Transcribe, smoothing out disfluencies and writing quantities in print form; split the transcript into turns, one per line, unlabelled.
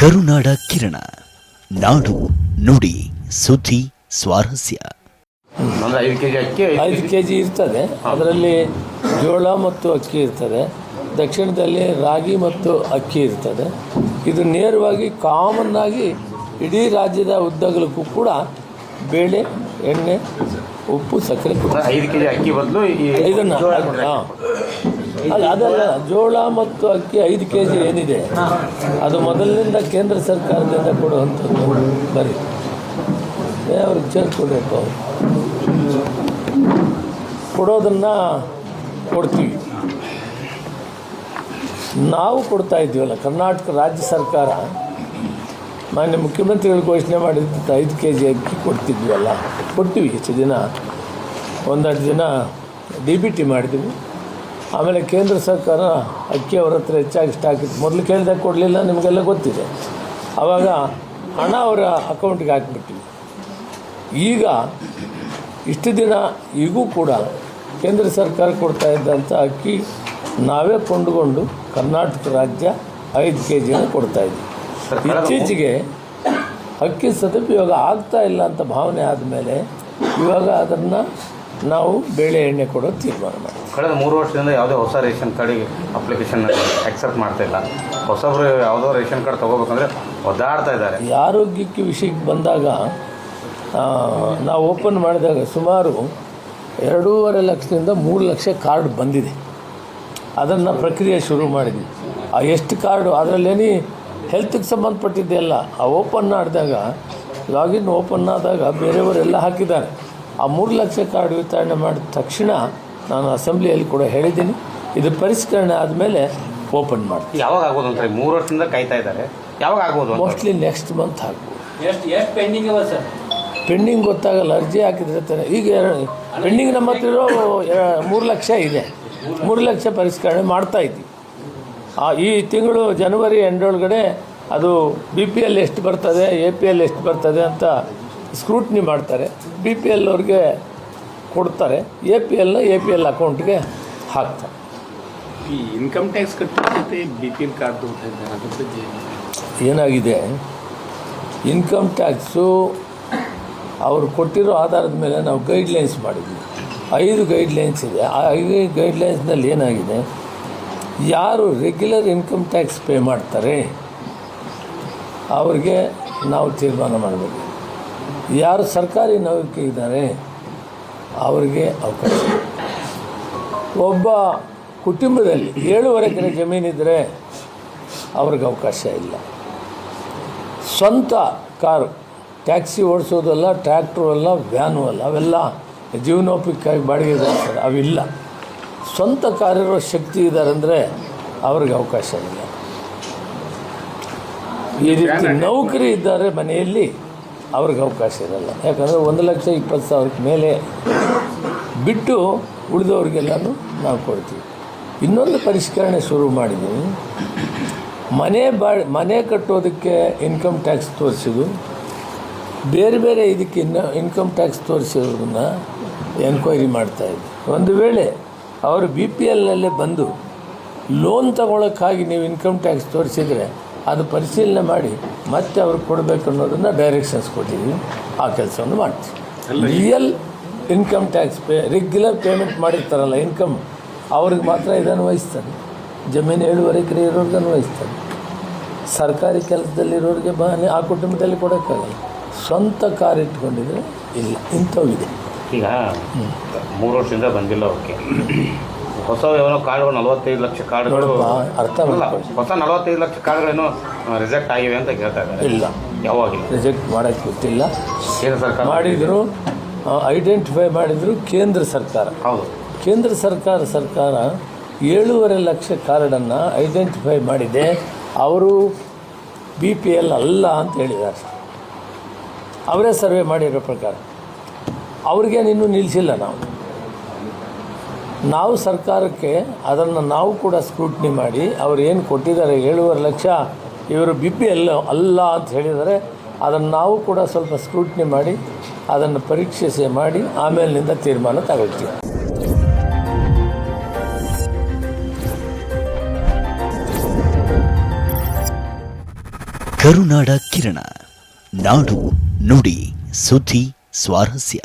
ಕರುನಾಡ ಕಿರಣ, ನಾಡು ನುಡಿ ಸುದ್ದಿ ಸ್ವಾರಸ್ಯ.
5 kg ಇರ್ತದೆ. ಅದರಲ್ಲಿ ಜೋಳ ಮತ್ತು ಅಕ್ಕಿ ಇರ್ತದೆ. ದಕ್ಷಿಣದಲ್ಲಿ ರಾಗಿ ಮತ್ತು ಅಕ್ಕಿ ಇರ್ತದೆ. ಇದು ನೇರವಾಗಿ ಕಾಮನ್ ಆಗಿ ಇಡೀ ರಾಜ್ಯದ ಉದ್ದಗಲಕ್ಕೂ ಕೂಡ ಬೇಳೆ, ಎಣ್ಣೆ, ಉಪ್ಪು, ಸಕ್ಕರೆ
5 kg ಅಕ್ಕಿ ಬದಲು
ಇದನ್ನು ಅದಲ್ಲ, ಜೋಳ ಮತ್ತು ಅಕ್ಕಿ 5 kg ಏನಿದೆ ಅದು ಮೊದಲಿನಿಂದ ಕೇಂದ್ರ ಸರ್ಕಾರದಿಂದ ಕೊಡುವಂಥದ್ದು. ಬರೀ ಅವ್ರಿಗೆ ಸೇರಿಕೊಡ್ಬೇಕು. ಅವರು ಕೊಡೋದನ್ನು ಕೊಡ್ತೀವಿ. ನಾವು ಕೊಡ್ತಾ ಇದ್ದೀವಲ್ಲ, ಕರ್ನಾಟಕ ರಾಜ್ಯ ಸರ್ಕಾರ ಮಾನ್ಯ ಮುಖ್ಯಮಂತ್ರಿಗಳು ಘೋಷಣೆ ಮಾಡಿದ್ದು 5 kg ಅಕ್ಕಿ ಕೊಡ್ತಿದ್ವಲ್ಲ, ಕೊಡ್ತೀವಿ. ಹೆಚ್ಚು ದಿನ 1-2 ದಿನ DBT ಮಾಡಿದ್ವಿ. ಆಮೇಲೆ ಕೇಂದ್ರ ಸರ್ಕಾರ ಅಕ್ಕಿ ಅವ್ರ ಹತ್ರ ಹೆಚ್ಚಾಗಿ ಸ್ಟಾಕ್ ಇತ್ತು. ಮೊದಲು ಕೇಳಿದಾಗ ಕೊಡಲಿಲ್ಲ, ನಿಮಗೆಲ್ಲ ಗೊತ್ತಿದೆ. ಆವಾಗ ಹಣ ಅವರ ಅಕೌಂಟಿಗೆ ಹಾಕಿಬಿಟ್ಟಿವಿ. ಈಗ ಇಷ್ಟು ದಿನ ಈಗೂ ಕೂಡ ಕೇಂದ್ರ ಸರ್ಕಾರ ಕೊಡ್ತಾ ಇದ್ದಂಥ ಅಕ್ಕಿ ನಾವೇ ಕೊಂಡುಕೊಂಡು ಕರ್ನಾಟಕ ರಾಜ್ಯ 5 kg ಕೊಡ್ತಾಯಿದ್ವಿ. ಇತ್ತೀಚೆಗೆ ಅಕ್ಕಿ ಸದುಪಯೋಗ ಆಗ್ತಾ ಇಲ್ಲ ಅಂತ ಭಾವನೆ ಆದಮೇಲೆ ಇವಾಗ ಅದನ್ನು ನಾವು ಬೇಳೆ ಎಣ್ಣೆ ಕೊಡೋ ತೀರ್ಮಾನ ಮಾಡಿದ್ವಿ.
ಕಳೆದ 3 ವರ್ಷದಿಂದ ಯಾವುದೇ ಹೊಸ ರೇಷನ್ ಕಾರ್ಡಿಗೆ ಅಪ್ಲಿಕೇಶನ್ ಆಕ್ಸೆಪ್ಟ್ ಮಾಡ್ತಾ ಇಲ್ಲ. ಹೊಸಬ್ರು ಯಾವುದೋ ರೇಷನ್ ಕಾರ್ಡ್ ತೊಗೋಬೇಕಂದ್ರೆ ಒದ್ದಾಡ್ತಾ ಇದ್ದಾರೆ.
ಆರೋಗ್ಯಕ್ಕೆ ವಿಷಯಕ್ಕೆ ಬಂದಾಗ ನಾವು ಓಪನ್ ಮಾಡಿದಾಗ ಸುಮಾರು 2.5 ಲಕ್ಷದಿಂದ 3 ಲಕ್ಷ ಕಾರ್ಡ್ ಬಂದಿದೆ. ಅದನ್ನು ಪ್ರಕ್ರಿಯೆ ಶುರು ಮಾಡಿದ್ವಿ. ಎಷ್ಟು ಕಾರ್ಡು ಅದರಲ್ಲೇನಿ ಹೆಲ್ತ್ಗೆ ಸಂಬಂಧಪಟ್ಟಿದ್ದೆಲ್ಲ ಓಪನ್ ಮಾಡಿದಾಗ, ಲಾಗಿನ್ ಓಪನ್ ಆದಾಗ ಬೇರೆಯವರೆಲ್ಲ ಹಾಕಿದ್ದಾರೆ. ಆ 3 ಲಕ್ಷ ಕಾರ್ಡ್ ವಿತರಣೆ ಮಾಡಿದ ತಕ್ಷಣ ನಾನು ಅಸೆಂಬ್ಲಿಯಲ್ಲಿ ಕೂಡ ಹೇಳಿದ್ದೀನಿ, ಇದು ಪರಿಷ್ಕರಣೆ ಆದಮೇಲೆ ಓಪನ್ ಮಾಡ್ತೀವಿ.
ಯಾವಾಗ ಆಗ್ಬೋದು ಅಂತ 3 ವರ್ಷದಿಂದ ಕಾಯ್ತಾ ಇದ್ದಾರೆ. ಯಾವಾಗ ಆಗ್ಬೋದು?
ಮೋಸ್ಟ್ಲಿ ನೆಕ್ಸ್ಟ್ ಮಂತ್ ಆಗ್ಬೋದು.
ಎಷ್ಟು ಪೆಂಡಿಂಗ್ ಇವ ಸರ್?
ಪೆಂಡಿಂಗ್ ಗೊತ್ತಾಗಲ್ಲ, ಅರ್ಜಿ ಹಾಕಿದ್ರೆ ತಾನೆ. ಈಗ ಪೆಂಡಿಂಗ್ ನಮ್ಮ ಹತ್ರ ಇರೋ 3 ಲಕ್ಷ ಇದೆ. 3 ಲಕ್ಷ ಪರಿಷ್ಕರಣೆ ಮಾಡ್ತಾಯಿದ್ವಿ. ಈ ತಿಂಗಳು ಜನವರಿ ಎಂಡೊಳಗಡೆ ಅದು BPL ಎಷ್ಟು ಬರ್ತದೆ, APL ಎಷ್ಟು ಬರ್ತದೆ ಅಂತ ಸ್ಕ್ರೂಟ್ನಿ ಮಾಡ್ತಾರೆ. BPL ಅವ್ರಿಗೆ ಕೊಡ್ತಾರೆ, APL ಅಕೌಂಟ್ಗೆ ಹಾಕ್ತಾರೆ.
ಈ ಇನ್ಕಮ್ ಟ್ಯಾಕ್ಸ್ ಕಟ್ಟೋದಕ್ಕೆ BPL ಕಾರ್ಡ್
ಏನಾಗಿದೆ, ಇನ್ಕಮ್ ಟ್ಯಾಕ್ಸು ಅವರು ಕೊಟ್ಟಿರೋ ಆಧಾರದ ಮೇಲೆ ನಾವು ಗೈಡ್ಲೈನ್ಸ್ ಮಾಡಿದ್ವಿ. 5 ಗೈಡ್ಲೈನ್ಸ್ ಇದೆ. ಆ 5 ಗೈಡ್ಲೈನ್ಸ್ನಲ್ಲಿ ಏನಾಗಿದೆ, ಯಾರು ರೆಗ್ಯುಲರ್ ಇನ್ಕಮ್ ಟ್ಯಾಕ್ಸ್ ಪೇ ಮಾಡ್ತಾರೆ ಅವ್ರಿಗೆ ನಾವು ತೀರ್ಮಾನ ಮಾಡಬೇಕು. ಯಾರು ಸರ್ಕಾರಿ ನೌಕರಿ ಇದ್ದಾರೆ ಅವರಿಗೆ ಅವಕಾಶ. ಒಬ್ಬ ಕುಟುಂಬದಲ್ಲಿ 7.5 ಎಕರೆ ಜಮೀನಿದ್ದರೆ ಅವ್ರಿಗೆ ಅವಕಾಶ ಇಲ್ಲ. ಸ್ವಂತ ಕಾರು, ಟ್ಯಾಕ್ಸಿ ಓಡಿಸೋದಲ್ಲ, ಟ್ರ್ಯಾಕ್ಟ್ರು ಅಲ್ಲ, ವ್ಯಾನು ಅಲ್ಲ, ಅವೆಲ್ಲ ಜೀವನೋಪಕ್ಕಾಗಿ ಬಾಡಿಗೆ ಇದ್ದಾರೆ, ಅವಿಲ್ಲ. ಸ್ವಂತ ಕಾರಿರೋ ಶಕ್ತಿ ಇದ್ದಾರೆ ಅಂದರೆ ಅವ್ರಿಗೆ ಅವಕಾಶ ಇಲ್ಲ. ಈ ರೀತಿ ನೌಕರಿ ಇದ್ದಾರೆ ಮನೆಯಲ್ಲಿ ಅವ್ರಿಗೆ ಅವಕಾಶ ಇರಲ್ಲ. ಯಾಕಂದರೆ 1,20,000 ಮೇಲೆ ಬಿಟ್ಟು ಉಳಿದವ್ರಿಗೆಲ್ಲನೂ ನಾವು ಕೊಡ್ತೀವಿ. ಇನ್ನೊಂದು ಪರಿಷ್ಕರಣೆ ಶುರು ಮಾಡಿದ್ದೀವಿ. ಮನೆ ಕಟ್ಟೋದಕ್ಕೆ ಇನ್ಕಮ್ ಟ್ಯಾಕ್ಸ್ ತೋರಿಸಿದ್ದು, ಬೇರೆ ಬೇರೆ ಇದಕ್ಕೆ ಇನ್ಕಮ್ ಟ್ಯಾಕ್ಸ್ ತೋರಿಸಿರೋದನ್ನು ಎನ್ಕ್ವೈರಿ ಮಾಡ್ತಾಯಿದ್ವಿ. ಒಂದು ವೇಳೆ ಅವರು BPLನಲ್ಲೇ ಬಂದು ಲೋನ್ ತಗೊಳ್ಳೋಕ್ಕಾಗಿ ನೀವು ಇನ್ಕಮ್ ಟ್ಯಾಕ್ಸ್ ತೋರಿಸಿದರೆ ಅದು ಪರಿಶೀಲನೆ ಮಾಡಿ ಮತ್ತೆ ಅವ್ರಿಗೆ ಕೊಡಬೇಕು ಅನ್ನೋದನ್ನು ಡೈರೆಕ್ಷನ್ಸ್ ಕೊಟ್ಟಿದ್ದೀವಿ. ಆ ಕೆಲಸವನ್ನು ಮಾಡ್ತೀವಿ. Real income tax regular payment ಮಾಡಿರ್ತಾರಲ್ಲ ಇನ್ಕಮ್, ಅವ್ರಿಗೆ ಮಾತ್ರ ಇದನ್ನು ವಹಿಸ್ತಾರೆ. ಜಮೀನು 7.5 ಎಕರೆ ಇರೋರ್ಗೆ ಅನ್ವಯಿಸ್ತಾರೆ. ಸರ್ಕಾರಿ ಕೆಲಸದಲ್ಲಿರೋರಿಗೆ ಆ ಕುಟುಂಬದಲ್ಲಿ ಕೊಡೋಕ್ಕಾಗಲ್ಲ. ಸ್ವಂತ ಕಾರ್ ಇಟ್ಕೊಂಡಿದ್ರೆ ಇಲ್ಲ. ಇಂಥವಿದೆ.
ಈಗ 3 ವರ್ಷದಿಂದ ಬಂದಿಲ್ಲ. ಓಕೆ, ಹೊಸ ಏನೋ ಕಾರ್ಡ್ಗಳು 45 ಲಕ್ಷ ಕಾರ್ಡ್ಗಳು
ಅರ್ಥ ಮಾಡ್ಕೊಳ್ಳಿ.
ಹೊಸ 45 ಲಕ್ಷ ಕಾರ್ಡ್ಗಳೇನೋ ರಿಜೆಕ್ಟ್ ಆಗಿವೆ ಅಂತ ಕೇಳ್ತಾ ಇದ್ದಾರೆ.
ಇಲ್ಲ,
ಯಾವಾಗಿಲ್ಲ
ರಿಜೆಕ್ಟ್ ಮಾಡೋಕ್ಕೆ ಗೊತ್ತಿಲ್ಲ.
ಕೇಂದ್ರ ಸರ್ಕಾರ
ಮಾಡಿದರು, ಐಡೆಂಟಿಫೈ ಮಾಡಿದರು ಕೇಂದ್ರ ಸರ್ಕಾರ.
ಹೌದು,
ಕೇಂದ್ರ ಸರ್ಕಾರ 7.5 ಲಕ್ಷ ಕಾರ್ಡನ್ನು ಐಡೆಂಟಿಫೈ ಮಾಡಿದೆ. ಅವರು BPL ಅಲ್ಲ ಅಂತ ಹೇಳಿದ್ದಾರೆ. ಅವರೇ ಸರ್ವೆ ಮಾಡಿರೋ ಪ್ರಕಾರ ಅವ್ರಿಗೇನು ಇನ್ನೂ ನಿಲ್ಲಿಸಿಲ್ಲ. ನಾವು ಸರ್ಕಾರಕ್ಕೆ ಅದನ್ನು ನಾವು ಕೂಡ ಸ್ಕ್ರೂಟ್ನಿ ಮಾಡಿ ಅವ್ರು ಏನು ಕೊಟ್ಟಿದ್ದಾರೆ 7.5 ಲಕ್ಷ ಇವರು BPL ಅಲ್ಲ ಅಂತ ಹೇಳಿದರೆ ಅದನ್ನು ನಾವು ಕೂಡ ಸ್ವಲ್ಪ ಸ್ಕ್ರೂಟ್ನಿ ಮಾಡಿ ಅದನ್ನು ಪರೀಕ್ಷೆ ಮಾಡಿ ಆಮೇಲಿನಿಂದ ತೀರ್ಮಾನ ತಗೊಳ್ತೀವಿ.
ಕರುನಾಡ ಕಿರಣ. ನಾಡು ನುಡಿ ಸುದ್ದಿ ಸ್ವಾರಸ್ಯ.